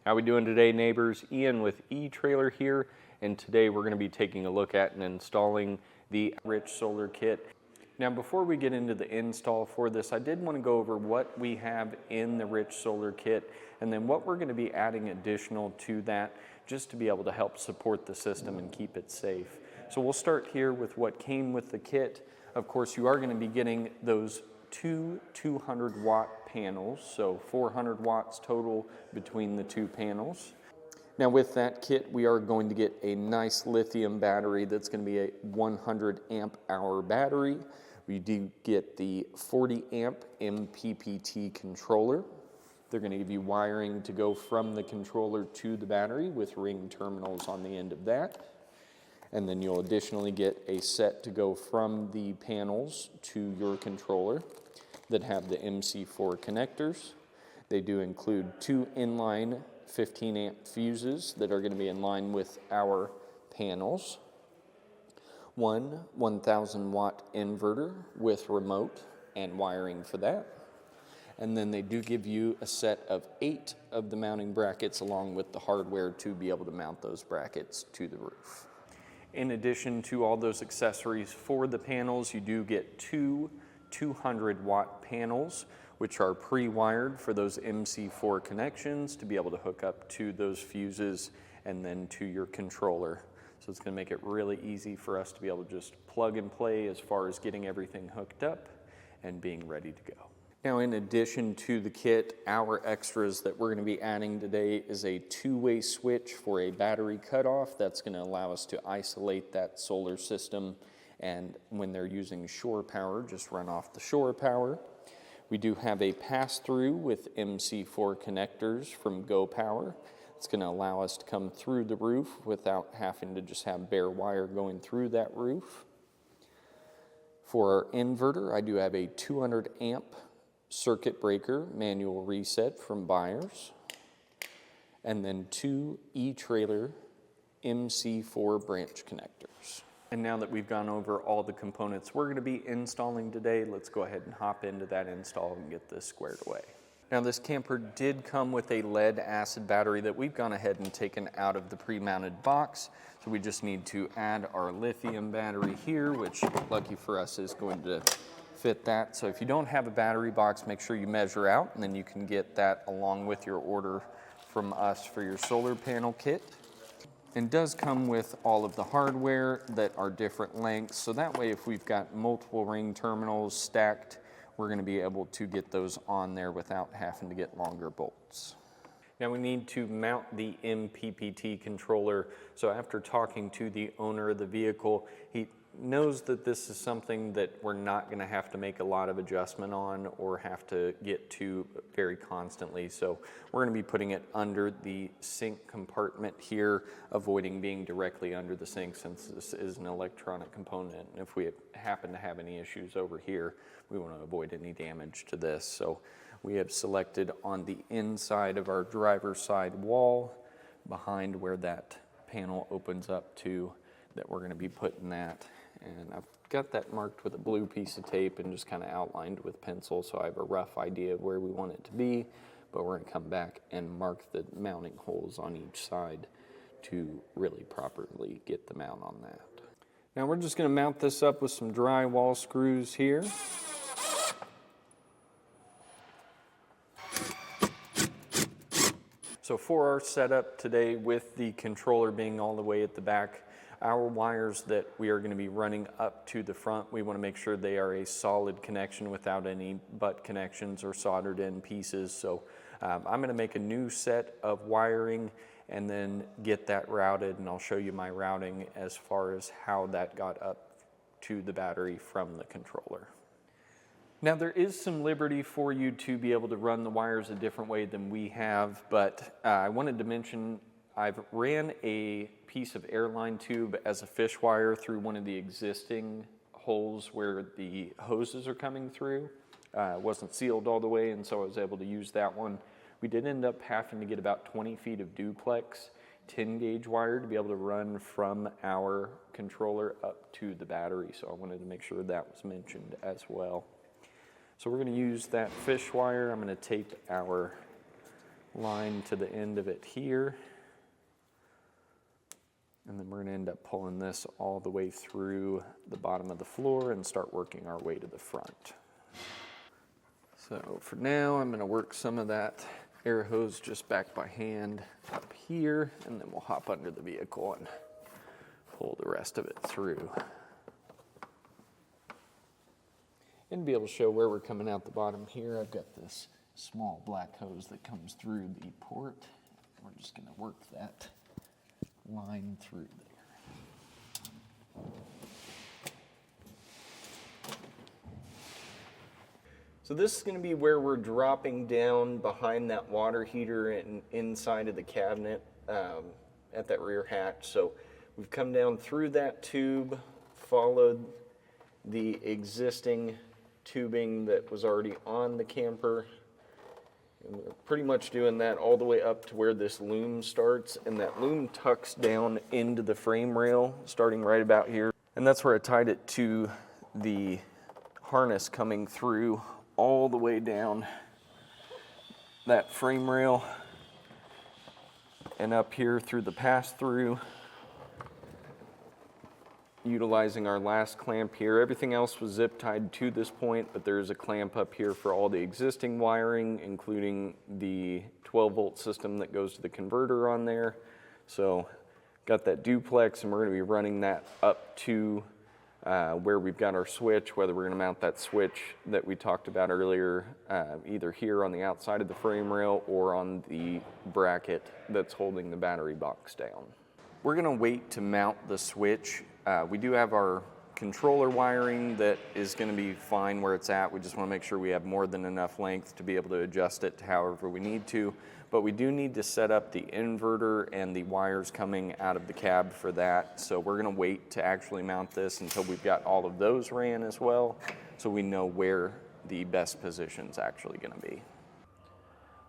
How we doing today, neighbors? Ian with eTrailer here, and today we're going to be taking a look at and installing the Rich Solar Kit. Now, before we get into the install for this, I did want to go over what we have in the Rich Solar Kit and then what we're going to be adding additional to that just to be able to help support the system and keep it safe. So we'll start here with what came with the kit. Of course, you are going to be getting those two 200-watt panels, so 400 watts total between the two panels. Now with that kit, we are going to get a nice lithium battery that's going to be a 100 amp hour battery. We do get the 40 amp MPPT controller. They're going to give you wiring to go from the controller to the battery with ring terminals on the end of that. And then you'll additionally get a set to go from the panels to your controller that have the MC4 connectors. They do include two inline 15 amp fuses that are going to be in line with our panels. One 1000 watt inverter with remote and wiring for that. And then they do give you a set of 8 of the mounting brackets along with the hardware to be able to mount those brackets to the roof. In addition to all those accessories for the panels, you do get two 200 watt panels, which are pre-wired for those MC4 connections to be able to hook up to those fuses and then to your controller. So it's going to make it really easy for us to be able to just plug and play as far as getting everything hooked up and being ready to go. Now, in addition to the kit, our extras that we're going to be adding today is a two-way switch for a battery cutoff. That's going to allow us to isolate that solar system, and when they're using shore power, just run off the shore power. We do have a pass-through with MC4 connectors from Go Power. It's going to allow us to come through the roof without having to just have bare wire going through that roof. For our inverter, I do have a 200 amp circuit breaker manual reset from Byers, and then two eTrailer MC4 branch connectors. And now that we've gone over all the components we're going to be installing today, let's go ahead and hop into that install and get this squared away. Now, this camper did come with a lead acid battery that we've gone ahead and taken out of the pre-mounted box. So we just need to add our lithium battery here, which lucky for us is going to fit that. So if you don't have a battery box, make sure you measure out, and then you can get that along with your order from us for your solar panel kit. And does come with all of the hardware that are different lengths, so that way if we've got multiple ring terminals stacked, we're going to be able to get those on there without having to get longer bolts. Now we need to mount the MPPT controller. So after talking to the owner of the vehicle, he knows that this is something that we're not going to have to make a lot of adjustment on or have to get to very constantly. So we're going to be putting it under the sink compartment here, avoiding being directly under the sink since this is an electronic component. And if we happen to have any issues over here, we want to avoid any damage to this. So we have selected on the inside of our driver's side wall, behind where that panel opens up to, that we're going to be putting that. And I've got that marked with a blue piece of tape and just kind of outlined with pencil, so I have a rough idea of where we want it to be, but we're going to come back and mark the mounting holes on each side to really properly get the mount on that. Now we're just going to mount this up with some drywall screws here. So for our setup today, with the controller being all the way at the back, our wires that we are going to be running up to the front, we want to make sure they are a solid connection without any butt connections or soldered in pieces. So I'm going to make a new set of wiring and then get that routed, and I'll show you my routing as far as how that got up to the battery from the controller. Now there is some liberty for you to be able to run the wires a different way than we have, but I wanted to mention I've ran a piece of airline tube as a fish wire through one of the existing holes where the hoses are coming through. It wasn't sealed all the way, and so I was able to use that one. We did end up having to get about 20 feet of duplex 10 gauge wire to be able to run from our controller up to the battery, so I wanted to make sure that was mentioned as well. So we're going to use that fish wire. I'm going to tape our line to the end of it here. And then we're going to end up pulling this all the way through the bottom of the floor and start working our way to the front. So for now, I'm going to work some of that air hose just back by hand up here, and then we'll hop under the vehicle and pull the rest of it through. And be able to show where we're coming out the bottom here, I've got this small black hose that comes through the port. We're just going to work that line through there. So this is going to be where we're dropping down behind that water heater and inside of the cabinet at that rear hatch. So we've come down through that tube, followed the existing tubing that was already on the camper. And we're pretty much doing that all the way up to where this loom starts, and that loom tucks down into the frame rail starting right about here. And that's where I tied it to the harness coming through all the way down that frame rail and up here through the pass-through, utilizing our last clamp here. Everything else was zip tied to this point, but there's a clamp up here for all the existing wiring, including the 12-volt system that goes to the converter on there. So got that duplex, and we're going to be running that up to where we've got our switch, whether we're going to mount that switch that we talked about earlier, either here on the outside of the frame rail or on the bracket that's holding the battery box down. We're going to wait to mount the switch. We do have our controller wiring that is going to be fine where it's at. We just want to make sure we have more than enough length to be able to adjust it to however we need to. But we do need to set up the inverter and the wires coming out of the cab for that. So we're going to wait to actually mount this until we've got all of those ran as well, so we know where the best position's actually going to be.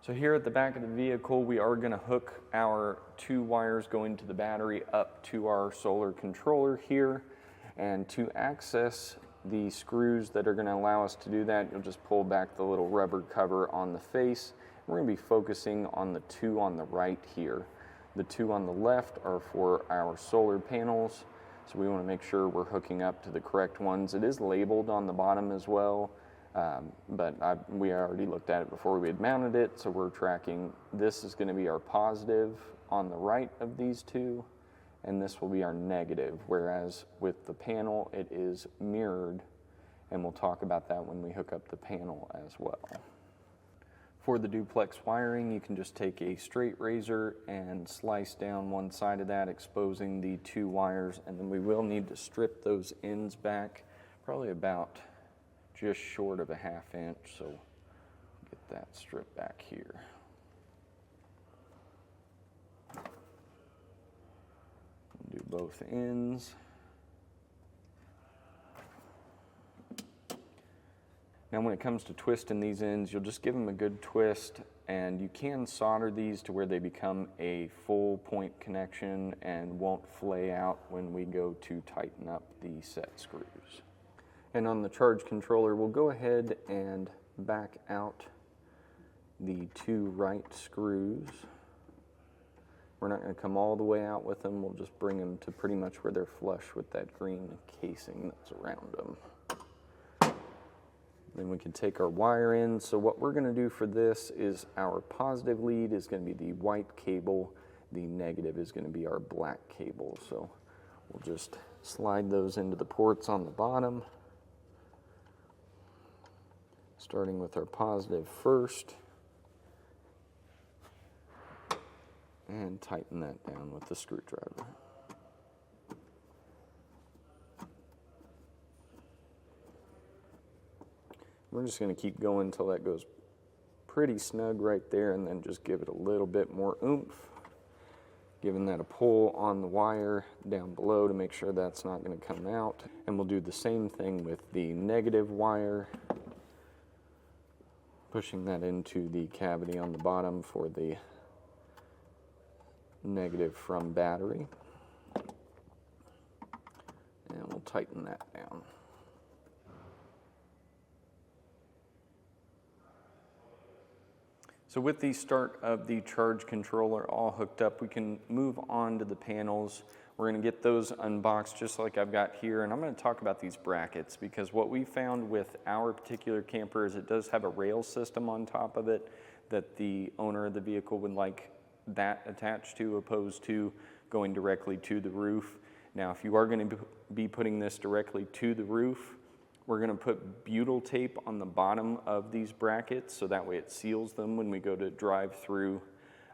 So here at the back of the vehicle, we are going to hook our 2 wires going to the battery up to our solar controller here. And to access the screws that are going to allow us to do that, you'll just pull back the little rubber cover on the face. We're going to be focusing on the 2 on the right here. The 2 on the left are for our solar panels, so we want to make sure we're hooking up to the correct ones. It is labeled on the bottom as well. But we already looked at it before we had mounted it, so we're tracking. This is going to be our positive on the right of these 2, and this will be our negative, whereas with the panel it is mirrored, and we'll talk about that when we hook up the panel as well. For the duplex wiring, you can just take a straight razor and slice down one side of that, exposing the 2 wires, and then we will need to strip those ends back, probably about just short of a ½ inch, so get that stripped back here. Do both ends. Now when it comes to twisting these ends, you'll just give them a good twist, and you can solder these to where they become a full point connection and won't flay out when we go to tighten up the set screws. And on the charge controller, we'll go ahead and back out the 2 right screws. We're not going to come all the way out with them. We'll just bring them to pretty much where they're flush with that green casing that's around them. Then we can take our wire in. So what we're going to do for this is our positive lead is going to be the white cable. The negative is going to be our black cable. So we'll just slide those into the ports on the bottom, starting with our positive first, and tighten that down with the screwdriver. We're just going to keep going until that goes pretty snug right there, and then just give it a little bit more oomph, giving that a pull on the wire down below to make sure that's not going to come out. And we'll do the same thing with the negative wire, pushing that into the cavity on the bottom for the negative from battery. And we'll tighten that down. So with the start of the charge controller all hooked up, we can move on to the panels. We're going to get those unboxed just like I've got here, and I'm going to talk about these brackets because what we found with our particular camper is it does have a rail system on top of it that the owner of the vehicle would like that attached to, opposed to going directly to the roof. Now, if you are going to be putting this directly to the roof, we're going to put butyl tape on the bottom of these brackets so that way it seals them when we go to drive through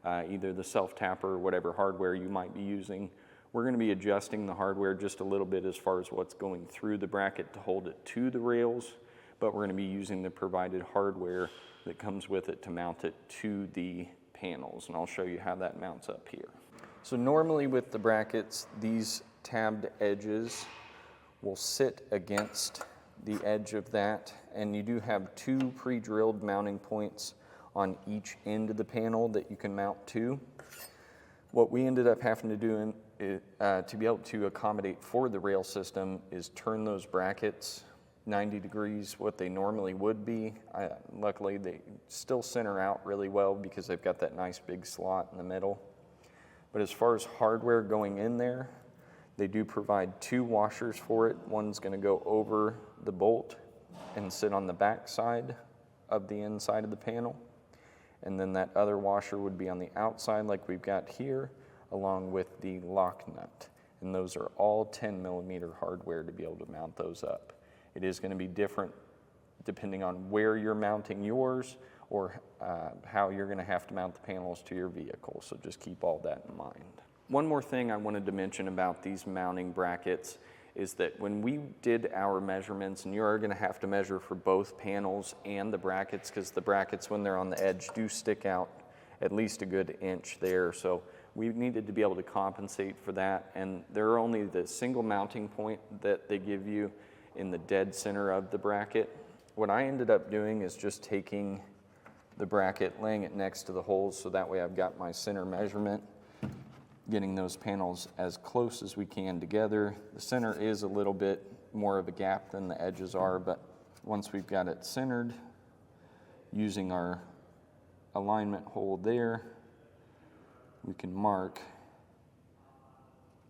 either the self-tapper or whatever hardware you might be using. We're going to be adjusting the hardware just a little bit as far as what's going through the bracket to hold it to the rails, but we're going to be using the provided hardware that comes with it to mount it to the panels, and I'll show you how that mounts up here. So normally with the brackets, these tabbed edges will sit against the edge of that, and you do have two pre-drilled mounting points on each end of the panel that you can mount to. What we ended up having to do to be able to accommodate for the rail system is turn those brackets 90 degrees what they normally would be. Luckily they still center out really well because they've got that nice big slot in the middle. But as far as hardware going in there, they do provide two washers for it. One's going to go over the bolt and sit on the back side of the inside of the panel. And then that other washer would be on the outside like we've got here, along with the lock nut. And those are all 10 millimeter hardware to be able to mount those up. It is going to be different depending on where you're mounting yours or how you're going to have to mount the panels to your vehicle. So just keep all that in mind. One more thing I wanted to mention about these mounting brackets is that when we did our measurements, and you are going to have to measure for both panels and the brackets because the brackets when they're on the edge do stick out at least a good inch there. So we needed to be able to compensate for that, and there are only the single mounting point that they give you in the dead center of the bracket. What I ended up doing is just taking the bracket, laying it next to the holes so that way I've got my center measurement, getting those panels as close as we can together. The center is a little bit more of a gap than the edges are, but once we've got it centered, using our alignment hole there, we can mark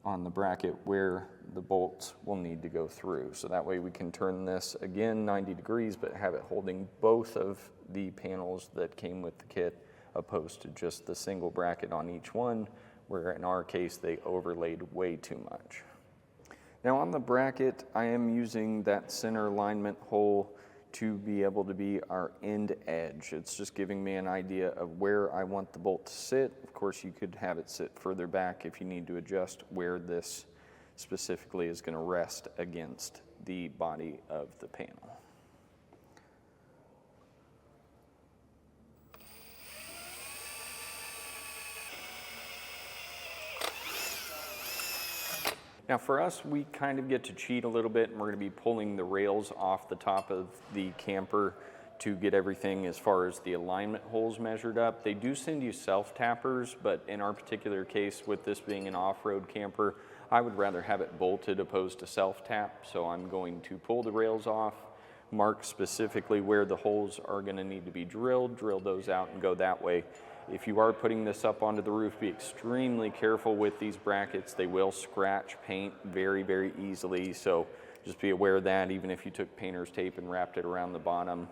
on the bracket where the bolts will need to go through. So that way we can turn this again 90 degrees, but have it holding both of the panels that came with the kit, opposed to just the single bracket on each one, where in our case they overlaid way too much. Now on the bracket, I am using that center alignment hole to be able to be our end edge. It's just giving me an idea of where I want the bolt to sit. Of course, you could have it sit further back if you need to adjust where this specifically is going to rest against the body of the panel. Now for us, we kind of get to cheat a little bit, and we're going to be pulling the rails off the top of the camper to get everything as far as the alignment holes measured up. They do send you self-tappers, but in our particular case, with this being an off-road camper, I would rather have it bolted opposed to self-tap. So I'm going to pull the rails off, mark specifically where the holes are going to need to be drilled, drill those out and go that way. If you are putting this up onto the roof, be extremely careful with these brackets. They will scratch paint very, very easily. So just be aware of that, even if you took painter's tape and wrapped it around the bottom.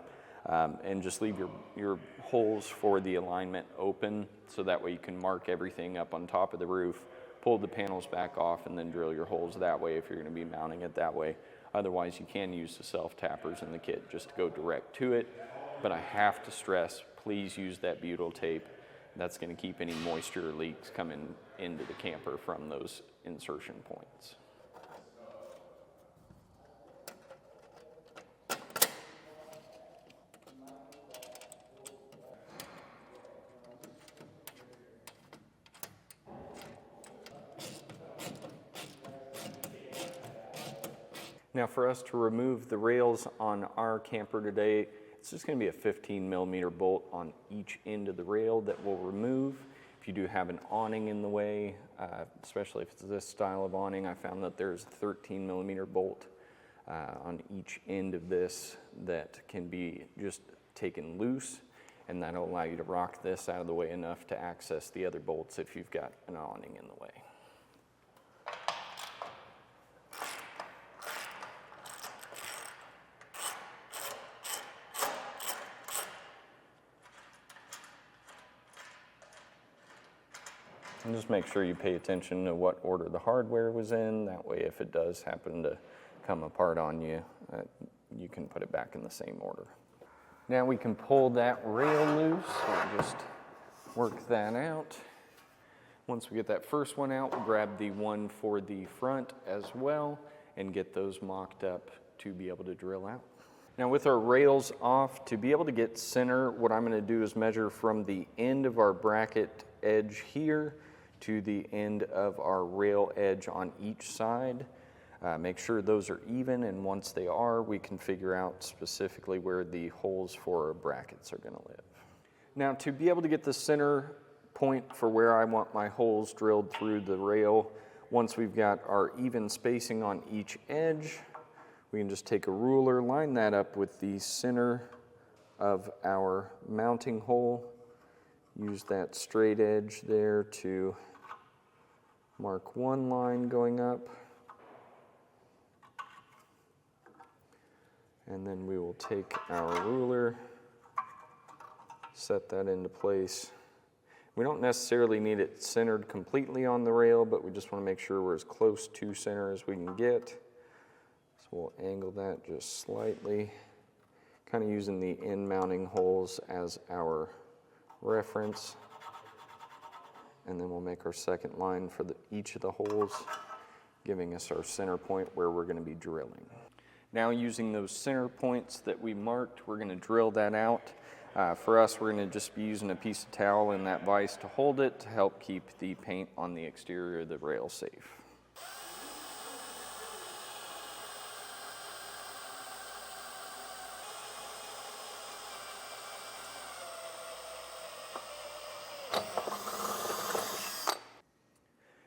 And just leave your holes for the alignment open so that way you can mark everything up on top of the roof, pull the panels back off, and then drill your holes that way if you're going to be mounting it that way. Otherwise, you can use the self-tappers in the kit just to go direct to it. But I have to stress, please use that butyl tape. That's going to keep any moisture or leaks coming into the camper from those insertion points. Now for us to remove the rails on our camper today, it's just going to be a 15 millimeter bolt on each end of the rail that we'll remove. If you do have an awning in the way, especially if it's this style of awning, I found that there's a 13 millimeter bolt on each end of this that can be just taken loose and that'll allow you to rock this out of the way enough to access the other bolts if you've got an awning in the way. And just make sure you pay attention to what order the hardware was in. That way, if it does happen to come apart on you, you can put it back in the same order. Now we can pull that rail loose and just work that out. Once we get that first one out, we'll grab the one for the front as well and get those mocked up to be able to drill out. Now with our rails off, to be able to get center, what I'm going to do is measure from the end of our bracket edge here to the end of our rail edge on each side. Make sure those are even, and once they are, we can figure out specifically where the holes for our brackets are going to live. Now to be able to get the center point for where I want my holes drilled through the rail, once we've got our even spacing on each edge, we can just take a ruler, line that up with the center of our mounting hole. Use that straight edge there to mark one line going up. And then we will take our ruler, set that into place. We don't necessarily need it centered completely on the rail, but we just want to make sure we're as close to center as we can get. So we'll angle that just slightly, kind of using the end mounting holes as our reference, and then we'll make our second line for each of the holes, giving us our center point where we're going to be drilling. Now using those center points that we marked, we're going to drill that out. For us, we're going to just be using a piece of towel in that vise to hold it to help keep the paint on the exterior of the rail safe.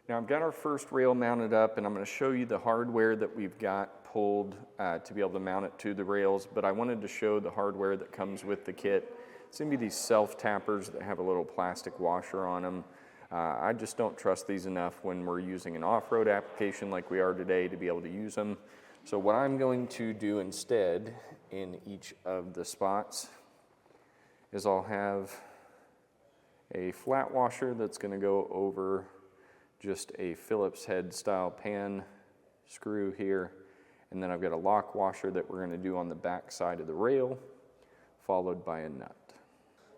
Now I've got our first rail mounted up, and I'm going to show you the hardware that we've got pulled to be able to mount it to the rails, but I wanted to show the hardware that comes with the kit. It's going to be these self-tappers that have a little plastic washer on them. I just don't trust these enough when we're using an off-road application like we are today to be able to use them. So what I'm going to do instead in each of the spots is I'll have a flat washer that's going to go over just a Phillips head style pan screw here, and then I've got a lock washer that we're going to do on the back side of the rail, followed by a nut.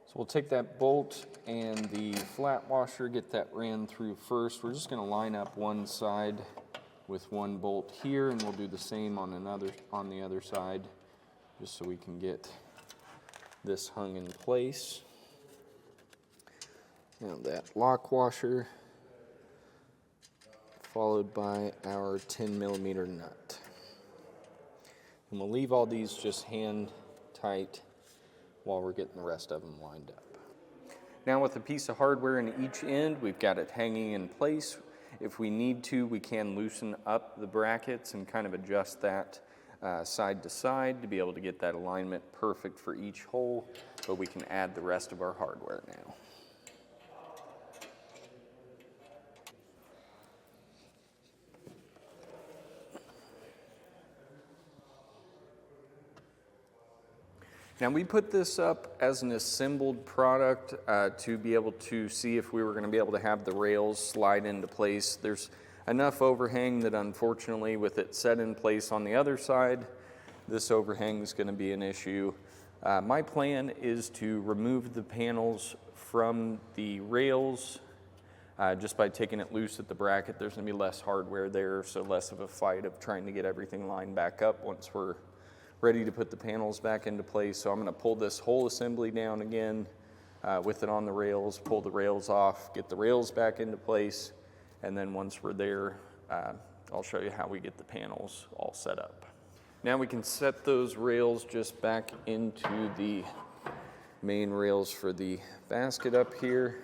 So we'll take that bolt and the flat washer, get that ran through first. We're just going to line up one side with one bolt here, and we'll do the same on the other side, just so we can get this hung in place. Now that lock washer, followed by our 10mm nut. And we'll leave all these just hand tight while we're getting the rest of them lined up. Now with a piece of hardware in each end, we've got it hanging in place. If we need to, we can loosen up the brackets and kind of adjust that side to side to be able to get that alignment perfect for each hole, but we can add the rest of our hardware now. Now we put this up as an assembled product to be able to see if we were going to be able to have the rails slide into place. There's enough overhang that unfortunately with it set in place on the other side, this overhang is going to be an issue. My plan is to remove the panels from the rails just by taking it loose at the bracket. There's going to be less hardware there, so less of a fight of trying to get everything lined back up once we're ready to put the panels back into place. So I'm going to pull this whole assembly down again with it on the rails, pull the rails off, get the rails back into place, and then once we're there, I'll show you how we get the panels all set up. Now we can set those rails just back into the main rails for the basket up here.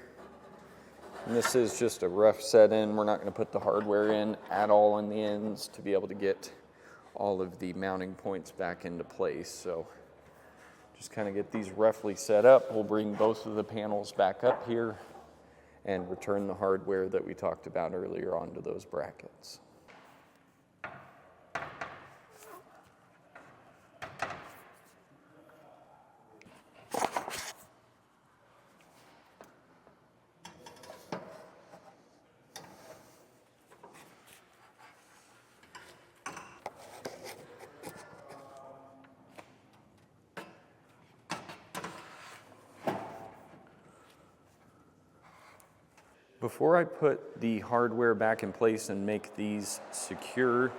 And this is just a rough set in. We're not going to put the hardware in at all in the ends to be able to get all of the mounting points back into place. So Just kind of get these roughly set up. We'll bring both of the panels back up here and return the hardware that we talked about earlier onto those brackets. Before I put the hardware back in place and make these secure,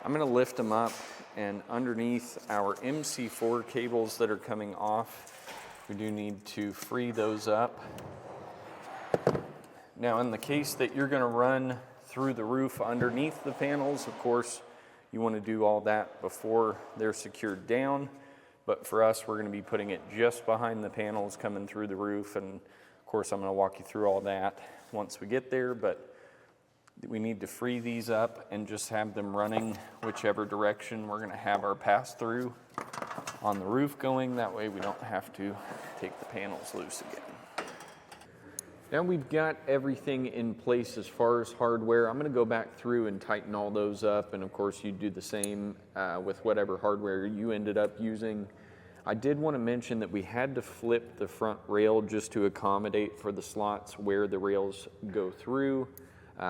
I'm going to lift them up, and underneath our MC4 cables that are coming off, we do need to free those up. Now, in the case that you're going to run through the roof underneath the panels, of course, you want to do all that before they're secured down. But for us, we're going to be putting it just behind the panels coming through the roof, and of course, I'm going to walk you through all that once we get there, but we need to free these up and just have them running whichever direction we're going to have our pass-through on the roof going. That way we don't have to take the panels loose again. Now we've got everything in place as far as hardware. I'm going to go back through and tighten all those up, and of course you do the same with whatever hardware you ended up using. I did want to mention that we had to flip the front rail just to accommodate for the slots where the rails go through.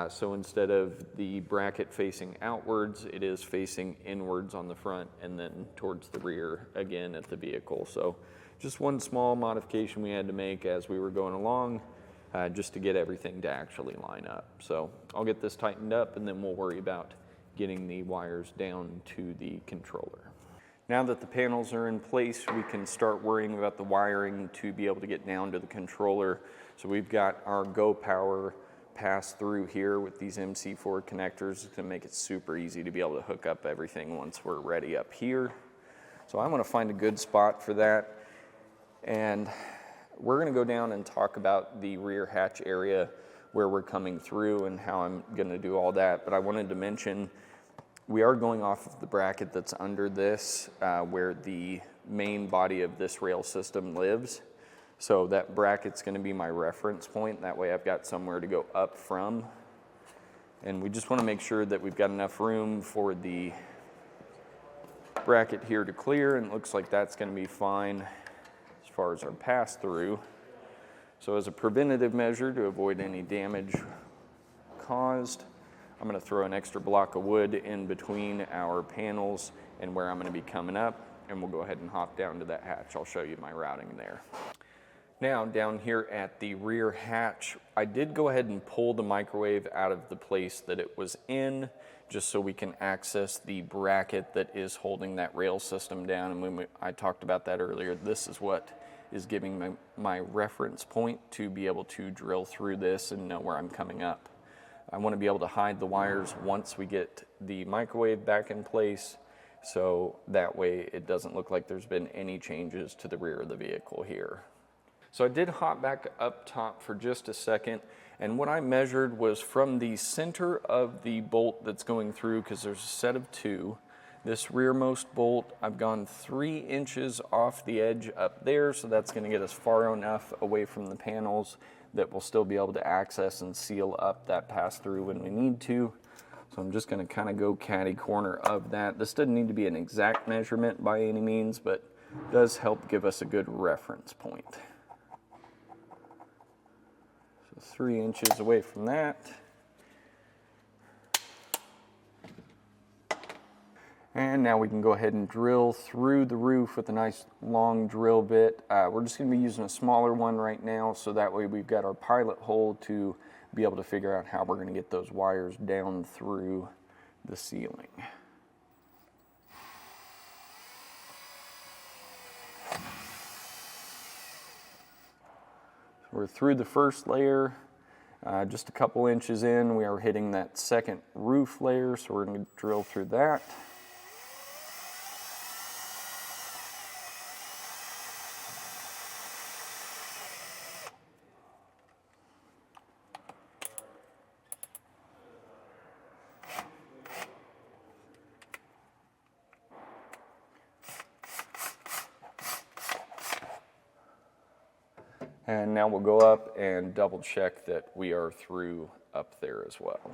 So instead of the bracket facing outwards, it is facing inwards on the front and then towards the rear again at the vehicle. So just one small modification we had to make as we were going along, just to get everything to actually line up. So I'll get this tightened up and then we'll worry about getting the wires down to the controller. Now that the panels are in place, we can start worrying about the wiring to be able to get down to the controller. So we've got our Go Power pass through here with these MC4 connectors to make it super easy to be able to hook up everything once we're ready up here. So I want to find a good spot for that. And we're going to go down and talk about the rear hatch area where we're coming through and how I'm going to do all that. But I wanted to mention we are going off of the bracket that's under this, where the main body of this rail system lives. So that bracket's going to be my reference point. That way I've got somewhere to go up from. And we just want to make sure that we've got enough room for the bracket here to clear, and it looks like that's going to be fine as far as our pass through. So as a preventative measure to avoid any damage caused, I'm going to throw an extra block of wood in between our panels and where I'm going to be coming up, and we'll go ahead and hop down to that hatch. I'll show you my routing there. Now down here at the rear hatch, I did go ahead and pull the microwave out of the place that it was in, just so we can access the bracket that is holding that rail system down. And when I talked about that earlier, this is what is giving my reference point to be able to drill through this and know where I'm coming up. I want to be able to hide the wires once we get the microwave back in place, so that way it doesn't look like there's been any changes to the rear of the vehicle here. So I did hop back up top for just a second, and what I measured was from the center of the bolt that's going through, because there's a set of two, this rearmost bolt, I've gone 3 inches off the edge up there, so that's going to get us far enough away from the panels that we'll still be able to access and seal up that pass-through when we need to. So I'm just going to kind of go catty corner of that. This doesn't need to be an exact measurement by any means, but does help give us a good reference point. So 3 inches away from that. And now we can go ahead and drill through the roof with a nice long drill bit. We're just going to be using a smaller one right now, so that way we've got our pilot hole to be able to figure out how we're going to get those wires down through the ceiling. So we're through the first layer. Just a couple inches in, we are hitting that second roof layer, so we're going to drill through that. And now we'll go up and double check that we are through up there as well.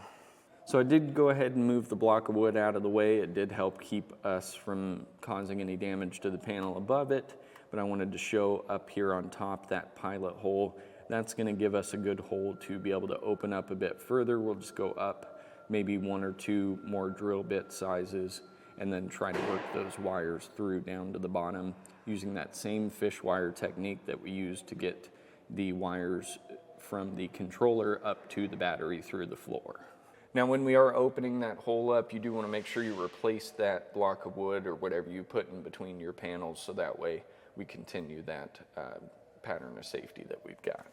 So I did go ahead and move the block of wood out of the way. It did help keep us from causing any damage to the panel above it, but I wanted to show up here on top that pilot hole. That's going to give us a good hole to be able to open up a bit further. We'll just go up maybe 1 or 2 more drill bit sizes and then try to work those wires through down to the bottom using that same fish wire technique that we used to get the wires from the controller up to the battery through the floor. Now when we are opening that hole up, you do want to make sure you replace that block of wood or whatever you put in between your panels, so that way we continue that pattern of safety that we've got.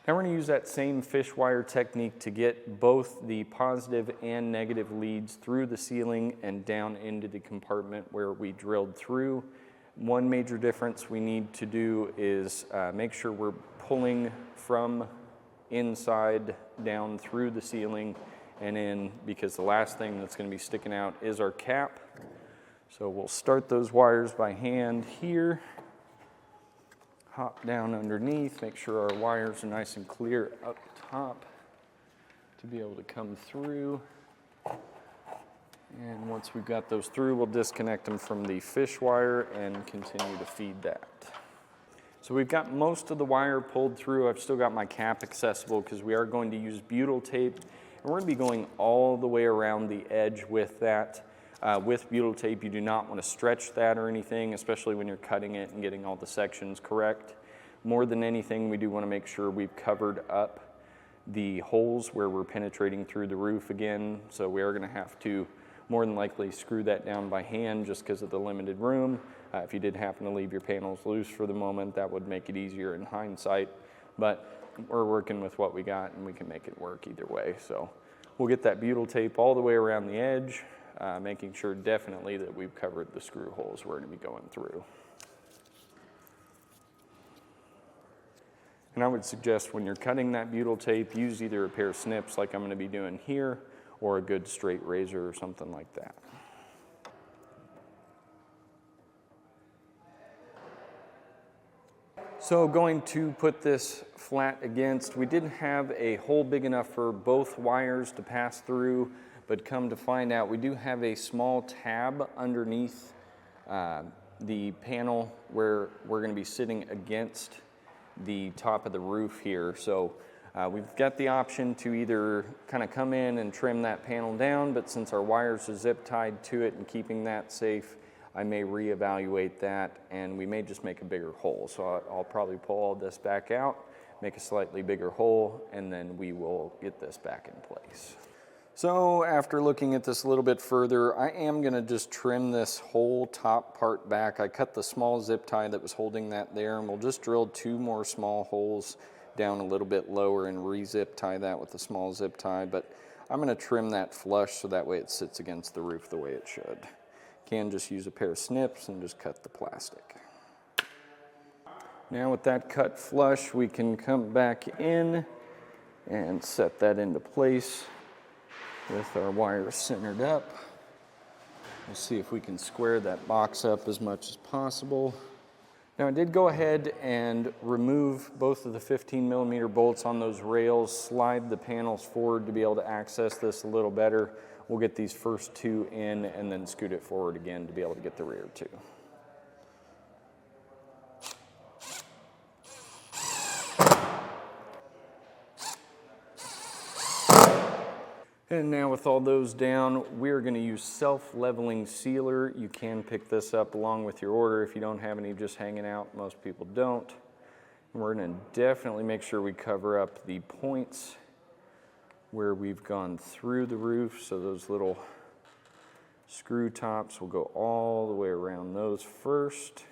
Now we're going to use that same fish wire technique to get both the positive and negative leads through the ceiling and down into the compartment where we drilled through. One major difference we need to do is make sure we're pulling from inside down through the ceiling and in, because the last thing that's going to be sticking out is our cap. So we'll start those wires by hand here. Hop down underneath, make sure our wires are nice and clear up top to be able to come through. And once we've got those through, we'll disconnect them from the fish wire and continue to feed that. So we've got most of the wire pulled through. I've still got my cap accessible because we are going to use butyl tape, and we're going to be going all the way around the edge with that. With butyl tape, you do not want to stretch that or anything, especially when you're cutting it and getting all the sections correct. More than anything, we do want to make sure we've covered up the holes where we're penetrating through the roof again. So we are going to have to more than likely screw that down by hand just because of the limited room. If you did happen to leave your panels loose for the moment, that would make it easier in hindsight. But we're working with what we got and we can make it work either way. So we'll get that butyl tape all the way around the edge. Making sure definitely that we've covered the screw holes we're going to be going through. And I would suggest when you're cutting that butyl tape, use either a pair of snips like I'm going to be doing here, or a good straight razor or something like that. So going to put this flat against, we didn't have a hole big enough for both wires to pass through, but come to find out, we do have a small tab underneath the panel where we're going to be sitting against the top of the roof here. So we've got the option to either kind of come in and trim that panel down, but since our wires are zip tied to it and keeping that safe, I may reevaluate that and we may just make a bigger hole. So I'll probably pull all this back out, make a slightly bigger hole, and then we will get this back in place. So after looking at this a little bit further, I am going to just trim this whole top part back. I cut the small zip tie that was holding that there, and we'll just drill 2 more small holes down a little bit lower and re-zip tie that with the small zip tie. But I'm going to trim that flush so that way it sits against the roof the way it should. Can just use a pair of snips and just cut the plastic. Now with that cut flush, we can come back in and set that into place with our wires centered up. We'll see if we can square that box up as much as possible. Now I did go ahead and remove both of the 15mm bolts on those rails, slide the panels forward to be able to access this a little better. We'll get these first 2 in and then scoot it forward again to be able to get the rear 2. And now with all those down, we're going to use self-leveling sealer. You can pick this up along with your order if you don't have any just hanging out. Most people don't. And we're going to definitely make sure we cover up the points where we've gone through the roof. So those little screw tops will go all the way around those first.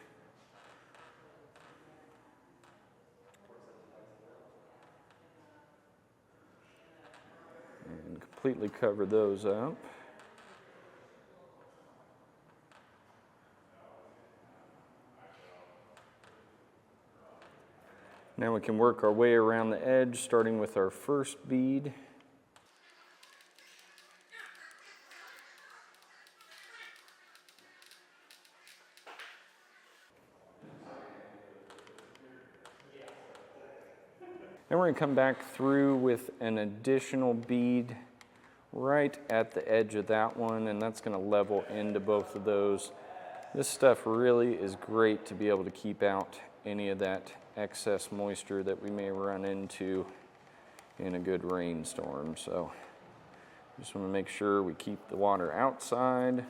And completely cover those up. Now we can work our way around the edge, starting with our first bead. Then we're going to come back through with an additional bead right at the edge of that one, and that's going to level into both of those. This stuff really is great to be able to keep out any of that excess moisture that we may run into in a good rainstorm. So just want to make sure we keep the water outside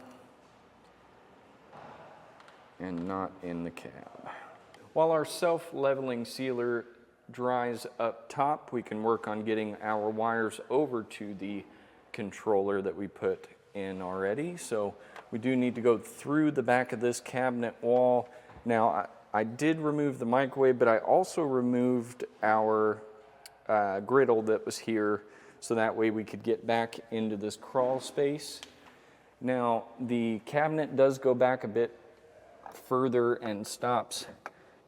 and not in the cab. While our self-leveling sealer dries up top, we can work on getting our wires over to the controller that we put in already. So we do need to go through the back of this cabinet wall. Now I did remove the microwave, but I also removed our griddle that was here, so that way we could get back into this crawl space. Now the cabinet does go back a bit further and stops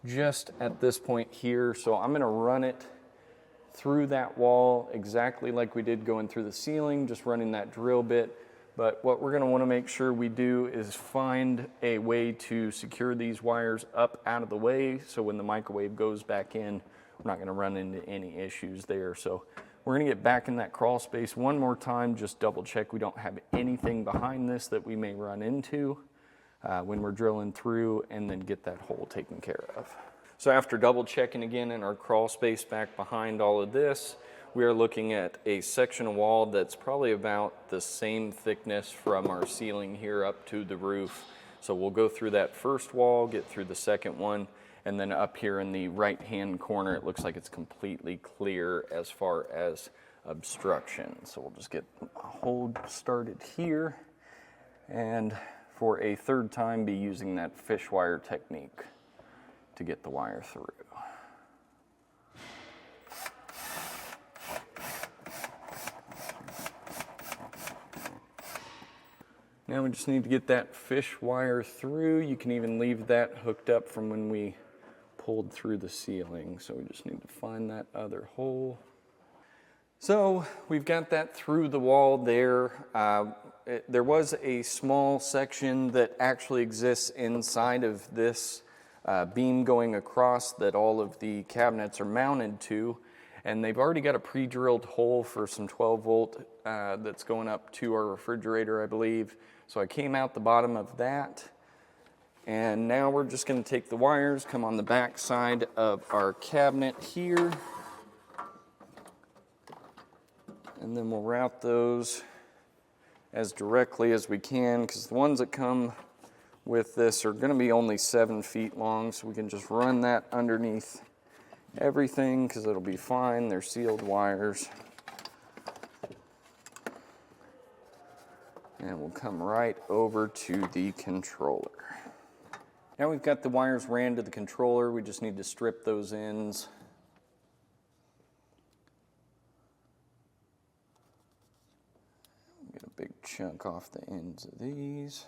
just at this point here, so I'm going to run it through that wall exactly like we did going through the ceiling, just running that drill bit. But what we're going to want to make sure we do is find a way to secure these wires up out of the way, so when the microwave goes back in, we're not going to run into any issues there. So we're going to get back in that crawl space one more time, just double check we don't have anything behind this that we may run into when we're drilling through, and then get that hole taken care of. So after double checking again in our crawl space back behind all of this, we are looking at a section of wall that's probably about the same thickness from our ceiling here up to the roof. So we'll go through that first wall, get through the second one, and then up here in the right-hand corner, it looks like it's completely clear as far as obstruction. So we'll just get a hole started here, and for a third time be using that fish wire technique to get the wire through. Now we just need to get that fish wire through. You can even leave that hooked up from when we pulled through the ceiling. So we just need to find that other hole. So we've got that through the wall there. There was a small section that actually exists inside of this beam going across that all of the cabinets are mounted to. And they've already got a pre-drilled hole for some 12 volt that's going up to our refrigerator, I believe. So I came out the bottom of that. And now we're just going to take the wires, come on the back side of our cabinet here. And then we'll route those as directly as we can, because the ones that come with this are going to be only 7 feet long. So we can just run that underneath everything, because it'll be fine. They're sealed wires. And we'll come right over to the controller. Now we've got the wires ran to the controller. We just need to strip those ends. Get a big chunk off the ends of these.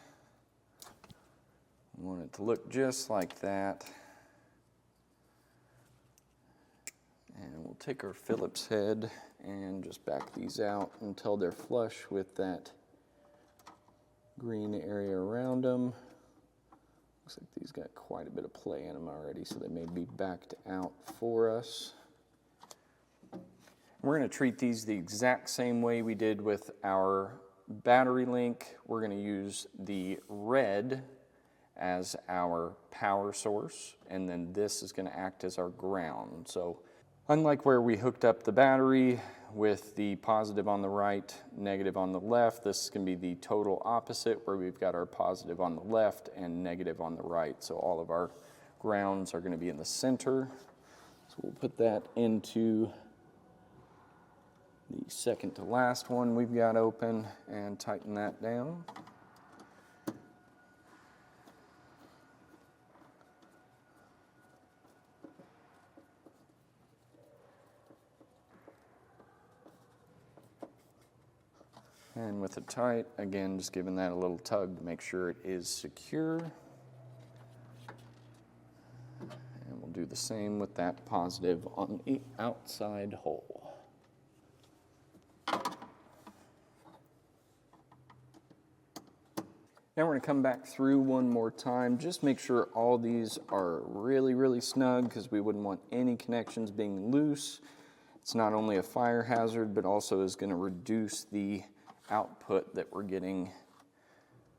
We want it to look just like that. And we'll take our Phillips head and just back these out until they're flush with that green area around them. Looks like these got quite a bit of play in them already, so they may be backed out for us. We're going to treat these the exact same way we did with our battery link. We're going to use the red as our power source, and then this is going to act as our ground. So unlike where we hooked up the battery with the positive on the right, negative on the left, this is going to be the total opposite, where we've got our positive on the left and negative on the right. So all of our grounds are going to be in the center. So we'll put that into the second to last one we've got open and tighten that down. And with it tight, again, just giving that a little tug to make sure it is secure. And we'll do the same with that positive on the outside hole. Now we're going to come back through one more time. Just make sure all these are really, really snug because we wouldn't want any connections being loose. It's not only a fire hazard, but also is going to reduce the output that we're getting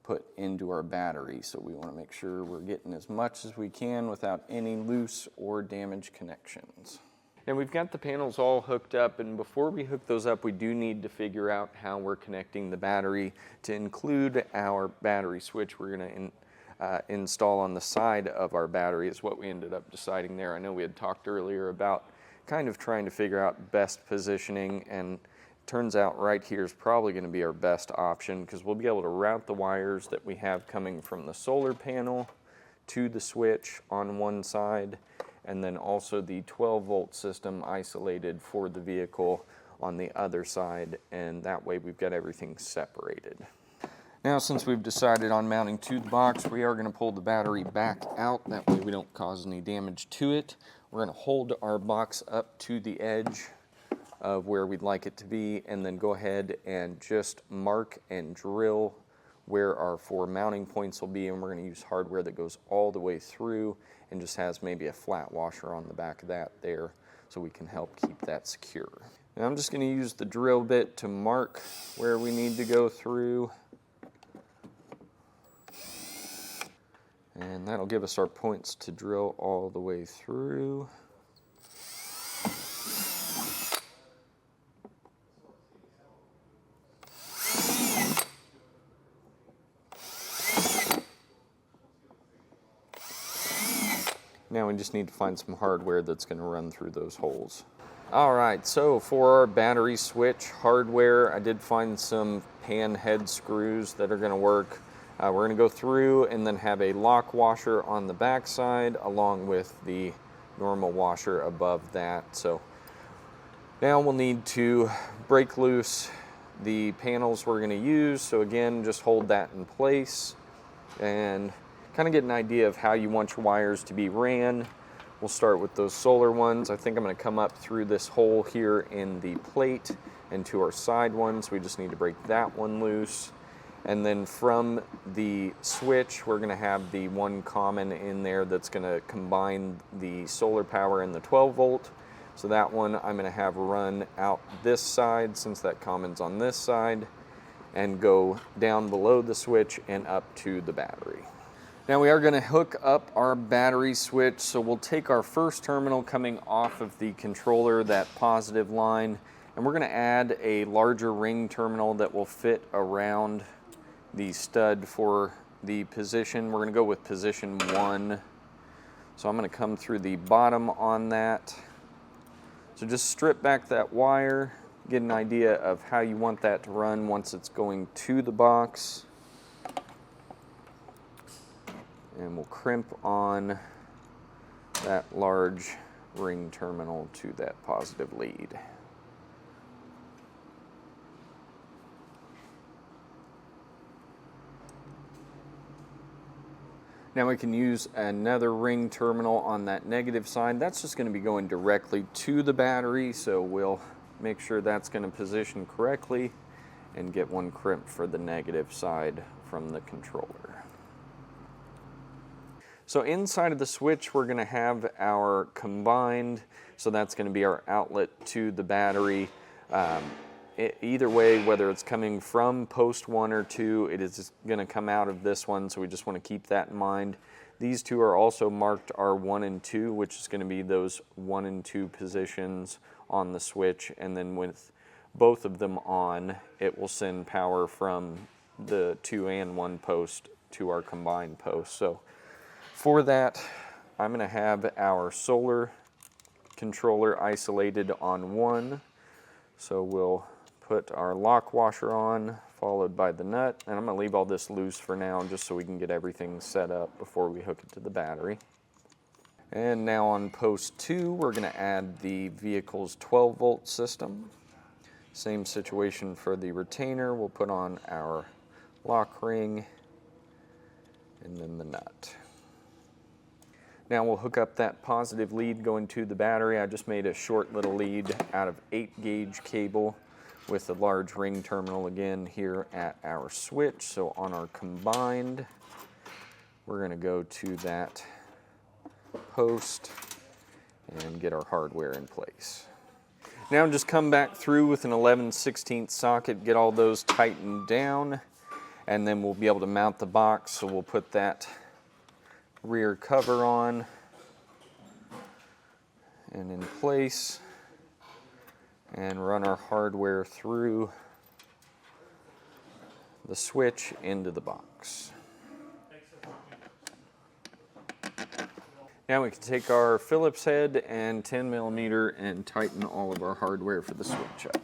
put into our battery. So we want to make sure we're getting as much as we can without any loose or damaged connections. And we've got the panels all hooked up, and before we hook those up, we do need to figure out how we're connecting the battery to include our battery switch we're going to install on the side of our battery is what we ended up deciding there. I know we had talked earlier about kind of trying to figure out best positioning, and turns out right here is probably going to be our best option because we'll be able to route the wires that we have coming from the solar panel to the switch on one side, and then also the 12-volt system isolated for the vehicle on the other side, and that way we've got everything separated. Now, since we've decided on mounting to the box, we are going to pull the battery back out. That way we don't cause any damage to it. We're going to hold our box up to the edge of where we'd like it to be, and then go ahead and just mark and drill where our 4 mounting points will be, and we're going to use hardware that goes all the way through and just has maybe a flat washer on the back of that there so we can help keep that secure. And I'm just going to use the drill bit to mark where we need to go through, and that'll give us our points to drill all the way through. Now we just need to find some hardware that's going to run through those holes. All right, so for our battery switch hardware, I did find some pan head screws that are going to work. We're going to go through and then have a lock washer on the back side along with the normal washer above that. So now we'll need to break loose the panels we're going to use. So again, just hold that in place and kind of get an idea of how you want your wires to be ran. We'll start with those solar ones. I think I'm going to come up through this hole here in the plate and to our side ones. We just need to break that one loose. And then from the switch, we're going to have the one common in there that's going to combine the solar power and the 12 volt. So that one I'm going to have run out this side since that common's on this side and go down below the switch and up to the battery. Now we are going to hook up our battery switch, so we'll take our first terminal coming off of the controller, that positive line, and we're going to add a larger ring terminal that will fit around the stud for the position. We're going to go with position 1. So I'm going to come through the bottom on that. So just strip back that wire, get an idea of how you want that to run once it's going to the box. And we'll crimp on that large ring terminal to that positive lead. Now we can use another ring terminal on that negative side. That's just going to be going directly to the battery, so we'll make sure that's going to position correctly and get one crimp for the negative side from the controller. So inside of the switch, we're going to have our combined, so that's going to be our outlet to the battery. Either way, whether it's coming from post 1 or 2, it is going to come out of this one, so we just want to keep that in mind. These two are also marked R1 and 2, which is going to be those 1 and 2 positions on the switch, and then with both of them on, it will send power from the 2 and 1 post to our combined post. So for that, I'm going to have our solar controller isolated on 1. So we'll put our lock washer on, followed by the nut. And I'm going to leave all this loose for now just so we can get everything set up before we hook it to the battery. And now on post 2, we're going to add the vehicle's 12-volt system. Same situation for the retainer. We'll put on our lock ring and then the nut. Now we'll hook up that positive lead going to the battery. I just made a short little lead out of 8-gauge cable with a large ring terminal again here at our switch. So on our combined, we're going to go to that post and get our hardware in place. Now just come back through with an 11/16 socket, get all those tightened down, and then we'll be able to mount the box. So we'll put that rear cover on and in place and run our hardware through the switch into the box. Now we can take our Phillips head and 10mm and tighten all of our hardware for the switch up.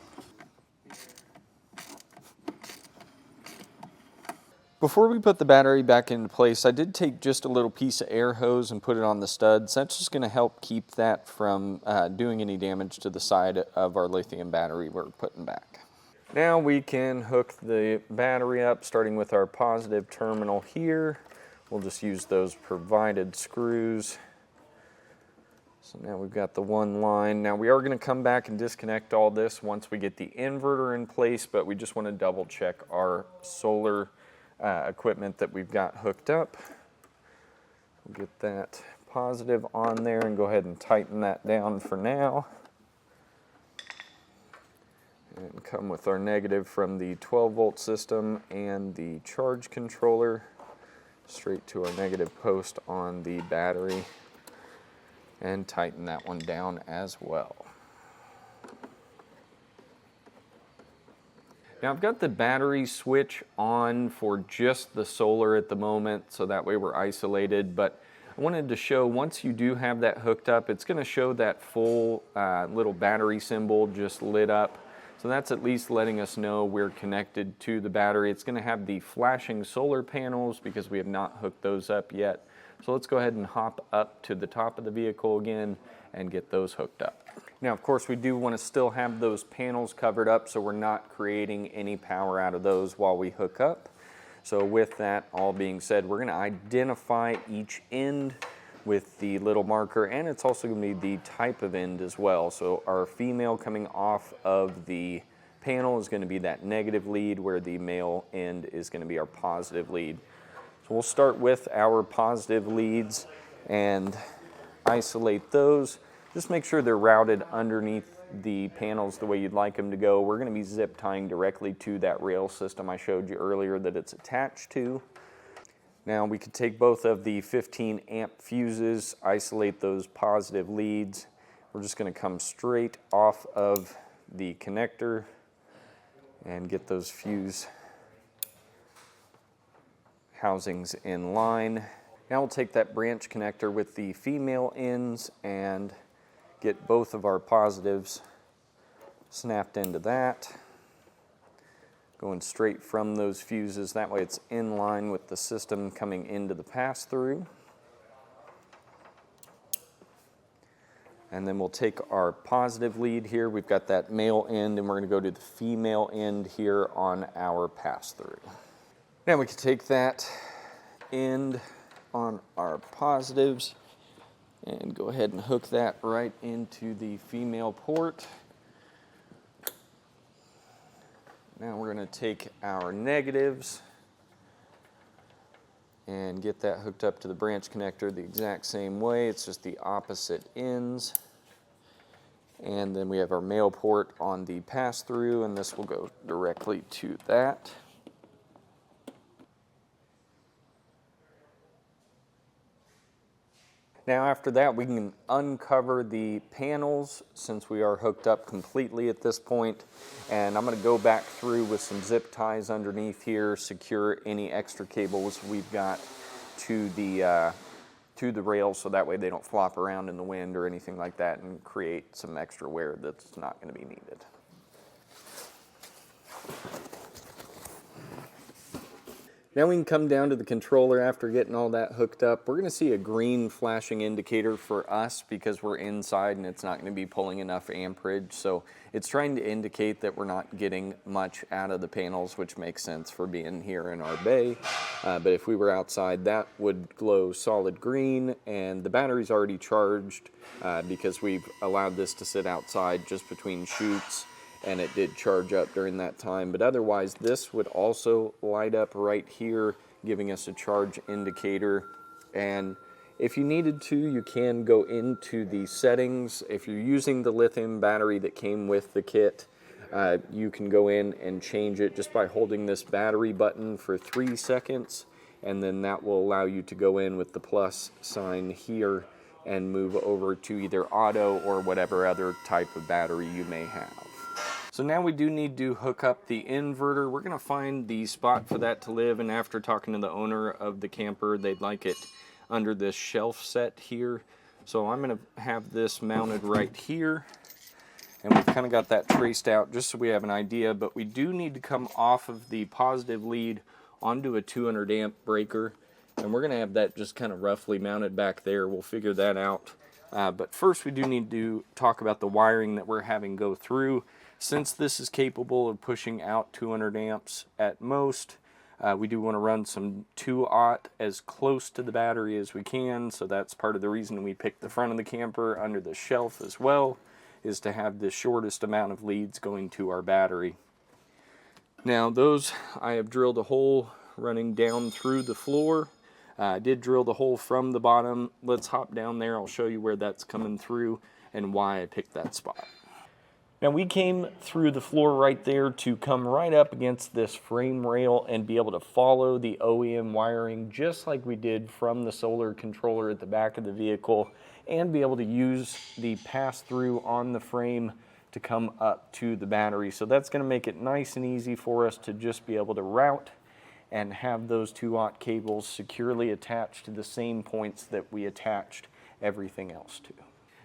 Before we put the battery back into place, I did take just a little piece of air hose and put it on the studs. That's just going to help keep that from doing any damage to the side of our lithium battery we're putting back. Now we can hook the battery up, starting with our positive terminal here. We'll just use those provided screws. So now we've got the one line. Now we are going to come back and disconnect all this once we get the inverter in place, but we just want to double check our solar equipment that we've got hooked up. We'll get that positive on there and go ahead and tighten that down for now. And come with our negative from the 12-volt system and the charge controller straight to our negative post on the battery and tighten that one down as well. Now I've got the battery switch on for just the solar at the moment, so that way we're isolated, but I wanted to show once you do have that hooked up, it's going to show that full little battery symbol just lit up. So that's at least letting us know we're connected to the battery. It's going to have the flashing solar panels because we have not hooked those up yet. So let's go ahead and hop up to the top of the vehicle again and get those hooked up. Now, of course, we do want to still have those panels covered up so we're not creating any power out of those while we hook up. So with that all being said, we're going to identify each end with the little marker, and it's also going to be the type of end as well. So our female coming off of the panel is going to be that negative lead, where the male end is going to be our positive lead. So we'll start with our positive leads and isolate those. Just make sure they're routed underneath the panels the way you'd like them to go. We're going to be zip tying directly to that rail system I showed you earlier that it's attached to. Now we could take both of the 15 amp fuses, isolate those positive leads. We're just going to come straight off of the connector and get those fuse housings in line. Now we'll take that branch connector with the female ends and get both of our positives snapped into that. Going straight from those fuses, that way it's in line with the system coming into the pass-through. And then we'll take our positive lead here. We've got that male end, and we're going to go to the female end here on our pass-through. Now we can take that end on our positives and go ahead and hook that right into the female port. Now we're going to take our negatives and get that hooked up to the branch connector the exact same way. It's just the opposite ends. And then we have our male port on the pass-through, and this will go directly to that. Now after that, we can uncover the panels since we are hooked up completely at this point. And I'm going to go back through with some zip ties underneath here, secure any extra cables we've got to the rails so that way they don't flop around in the wind or anything like that and create some extra wear that's not going to be needed. Now we can come down to the controller after getting all that hooked up. We're going to see a green flashing indicator for us because we're inside and it's not going to be pulling enough amperage. So it's trying to indicate that we're not getting much out of the panels, which makes sense for being here in our bay. But if we were outside, that would glow solid green, and the battery's already charged because we've allowed this to sit outside just between shoots, and it did charge up during that time. But otherwise, this would also light up right here, giving us a charge indicator. And if you needed to, you can go into the settings. If you're using the lithium battery that came with the kit, you can go in and change it just by holding this battery button for 3 seconds, and then that will allow you to go in with the plus sign here and move over to either auto or whatever other type of battery you may have. So now we do need to hook up the inverter. We're going to find the spot for that to live, and after talking to the owner of the camper, they'd like it under this shelf set here. So I'm going to have this mounted right here, and we've kind of got that traced out just so we have an idea, but we do need to come off of the positive lead onto a 200 amp breaker, and we're going to have that just kind of roughly mounted back there. We'll figure that out. But first we do need to talk about the wiring that we're having go through. Since this is capable of pushing out 200 amps at most, we do want to run some 2-aught as close to the battery as we can, so that's part of the reason we picked the front of the camper under the shelf as well, is to have the shortest amount of leads going to our battery. Now those, I have drilled a hole running down through the floor. I did drill the hole from the bottom. Let's hop down there. I'll show you where that's coming through and why I picked that spot. Now we came through the floor right there to come right up against this frame rail and be able to follow the OEM wiring just like we did from the solar controller at the back of the vehicle, and be able to use the pass-through on the frame to come up to the battery. So that's going to make it nice and easy for us to just be able to route and have those 2-aught cables securely attached to the same points that we attached everything else to.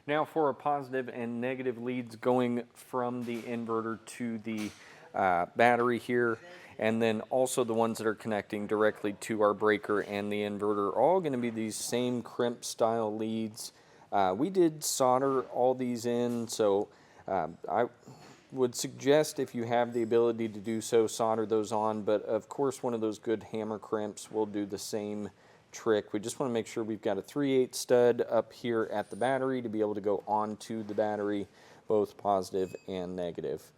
Now for our positive and negative leads going from the inverter to the battery here, and then also the ones that are connecting directly to our breaker and the inverter, are all going to be these same crimp style leads. We did solder all these in, so I would suggest, if you have the ability to do so, solder those on, but of course one of those good hammer crimps will do the same trick. We just want to make sure we've got a 3/8 stud up here at the battery to be able to go onto the battery, both positive and negative.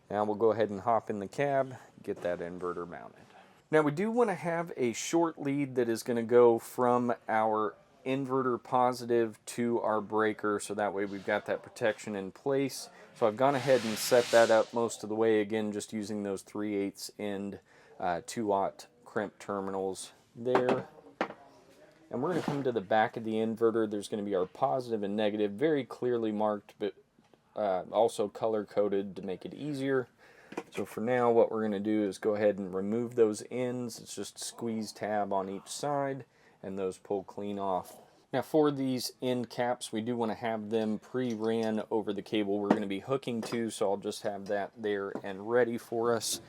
Now we'll go ahead and hop in the cab, get that inverter mounted. Now we do want to have a short lead that is going to go from our inverter positive to our breaker, so that way we've got that protection in place. So I've gone ahead and set that up most of the way, again just using those 3/8 end 2-aught crimp terminals there. And we're going to come to the back of the inverter. There's going to be our positive and negative, very clearly marked, but also color coded to make it easier. So for now, what we're going to do is go ahead and remove those ends. It's just a squeeze tab on each side, and those pull clean off. Now for these end caps, we do want to have them pre-ran over the cable we're going to be hooking to, so I'll just have that there and ready for us.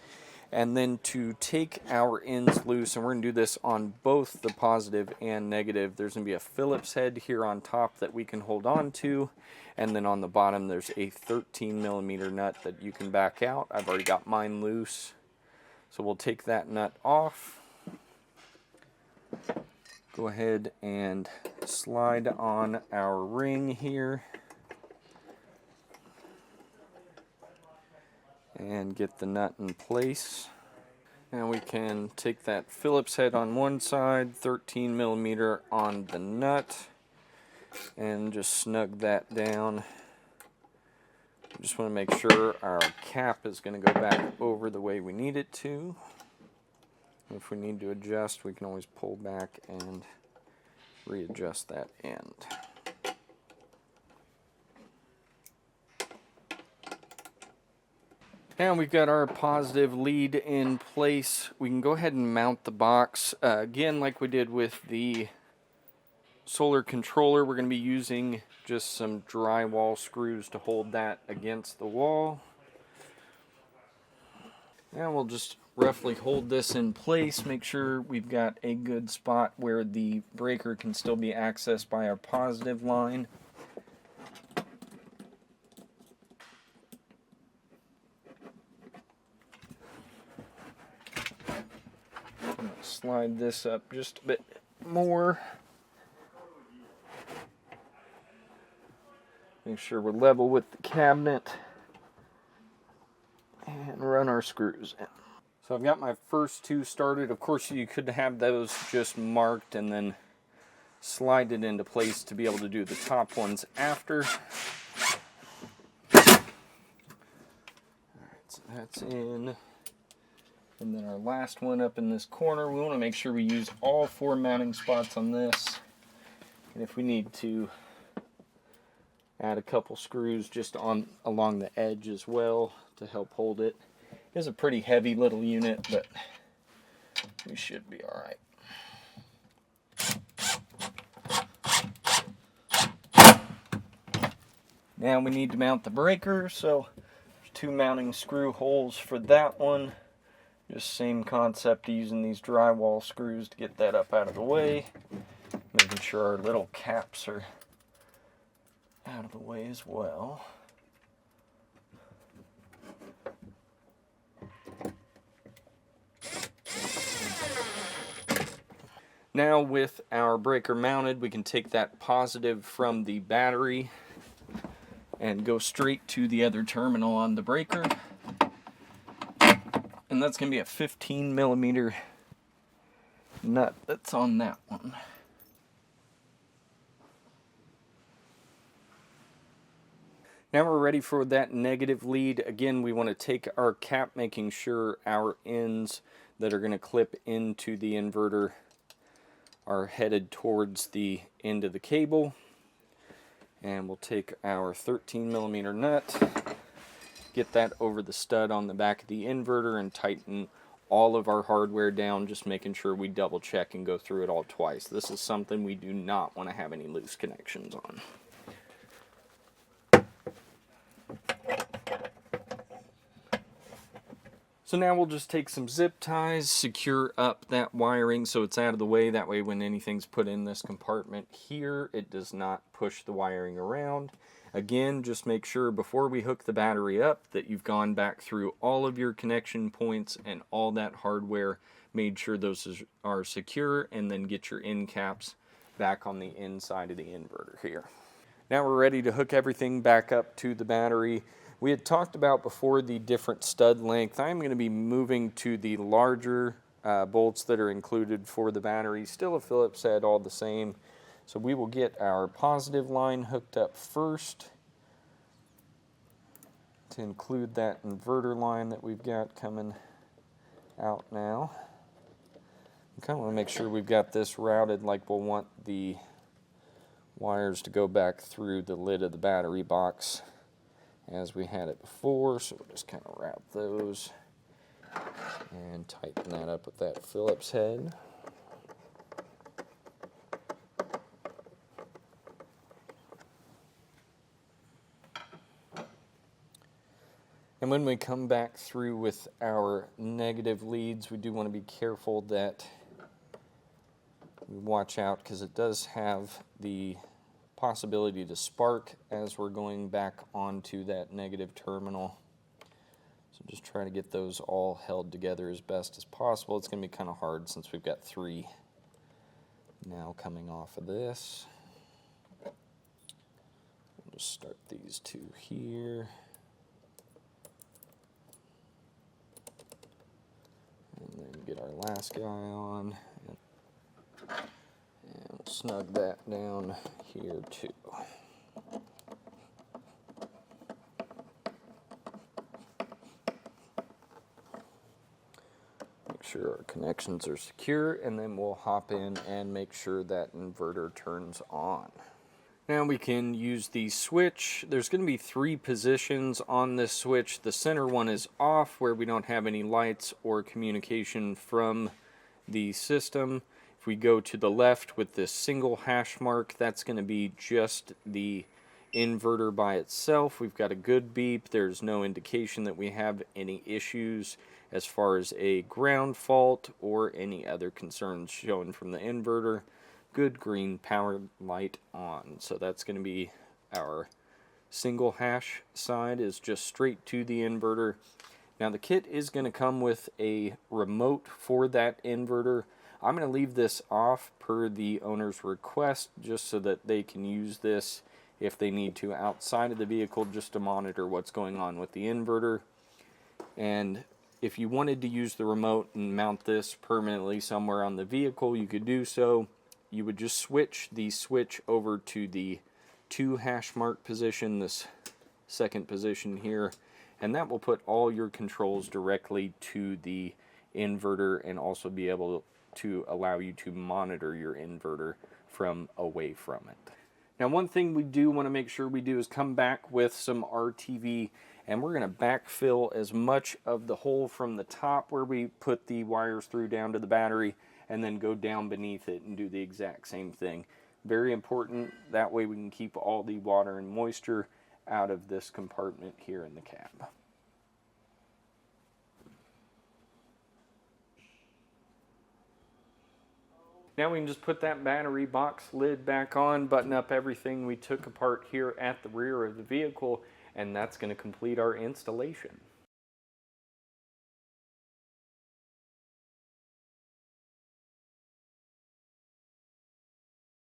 And then to take our ends loose, and we're going to do this on both the positive and negative, there's going to be a Phillips head here on top that we can hold on to, and then on the bottom there's a 13mm nut that you can back out. I've already got mine loose, so we'll take that nut off. Go ahead and slide on our ring here and get the nut in place. Now we can take that Phillips head on one side, 13mm on the nut, and just snug that down. Just want to make sure our cap is going to go back over the way we need it to. If we need to adjust, we can always pull back and readjust that end. Now we've got our positive lead in place. We can go ahead and mount the box. Again, like we did with the solar controller, we're going to be using just some drywall screws to hold that against the wall. Now we'll just roughly hold this in place. Make sure we've got a good spot where the breaker can still be accessed by our positive line. I'm going to slide this up just a bit more. Make sure we're level with the cabinet. And run our screws in. So I've got my first two started. Of course, you could have those just marked and then slide it into place to be able to do the top ones after. Alright, so that's in. And then our last one up in this corner, we want to make sure we use all 4 mounting spots on this. And if we need to add a couple screws just along the edge as well to help hold it. It's a pretty heavy little unit, but we should be all right. Now we need to mount the breaker, so there's 2 mounting screw holes for that one. Just same concept, using these drywall screws to get that up out of the way. Making sure our little caps are out of the way as well. Now with our breaker mounted, we can take that positive from the battery and go straight to the other terminal on the breaker. And that's going to be a 15 millimeter nut that's on that one. Now we're ready for that negative lead. Again, we want to take our cap, making sure our ends that are going to clip into the inverter are headed towards the end of the cable. And we'll take our 13 millimeter nut, get that over the stud on the back of the inverter, and tighten all of our hardware down, just making sure we double check and go through it all twice. This is something we do not want to have any loose connections on. So now we'll just take some zip ties, secure up that wiring so it's out of the way. That way when anything's put in this compartment here, it does not push the wiring around. Again, just make sure before we hook the battery up that you've gone back through all of your connection points and all that hardware, made sure those are secure, and then get your end caps back on the inside of the inverter here. Now we're ready to hook everything back up to the battery. We had talked about before the different stud length. I'm going to be moving to the larger bolts that are included for the battery. Still a Phillips head, all the same. So we will get our positive line hooked up first to include that inverter line that we've got coming out now. We kind of want to make sure we've got this routed like we'll want the wires to go back through the lid of the battery box as we had it before. So we'll just kind of route those and tighten that up with that Phillips head. And when we come back through with our negative leads, we do want to be careful that we watch out, because it does have the possibility to spark as we're going back onto that negative terminal. So just try to get those all held together as best as possible. It's going to be kind of hard since we've got 3 now coming off of this. We'll just start these 2 here. And then get our last guy on. And we'll snug that down here too. Make sure our connections are secure, and then we'll hop in and make sure that inverter turns on. Now we can use the switch. There's going to be 3 positions on this switch. The center one is off, where we don't have any lights or communication from the system. If we go to the left with this single hash mark, that's going to be just the inverter by itself. We've got a good beep. There's no indication that we have any issues as far as a ground fault or any other concerns shown from the inverter. Good green power light on. So that's going to be our single hash side, is just straight to the inverter. Now the kit is going to come with a remote for that inverter. I'm going to leave this off per the owner's request just so that they can use this if they need to outside of the vehicle, just to monitor what's going on with the inverter. And if you wanted to use the remote and mount this permanently somewhere on the vehicle, you could do so. You would just switch the switch over to the 2 hash mark position, this second position here, and that will put all your controls directly to the inverter and also be able to allow you to monitor your inverter from away from it. Now, one thing we do want to make sure we do is come back with some RTV, and we're going to backfill as much of the hole from the top where we put the wires through down to the battery, and then go down beneath it and do the exact same thing. Very important. That way we can keep all the water and moisture out of this compartment here in the cab. Now we can just put that battery box lid back on, button up everything we took apart here at the rear of the vehicle, and that's going to complete our installation.